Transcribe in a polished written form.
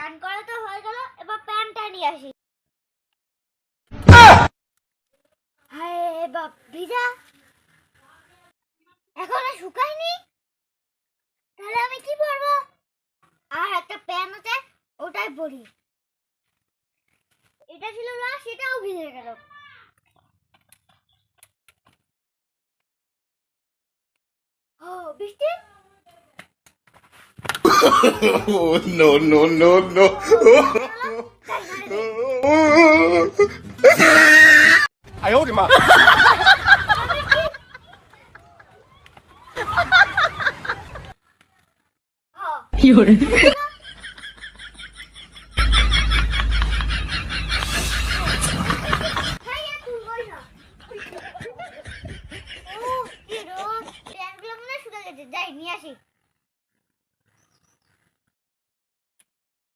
স্নান করা তো হয়ে গেল, এবার প্যান্টটা নিয়ে আসি। হায় বাপ, ভিজা এখনো শুকায়নি, তাহলে আমি কি পরবো? আর একটা প্যান্ট আছে, ওটাই পরি। এটা ছিল না, সেটাও ভিজে গেল। ও বৃষ্টি, Oh, no, no, no, no. I hold him up. O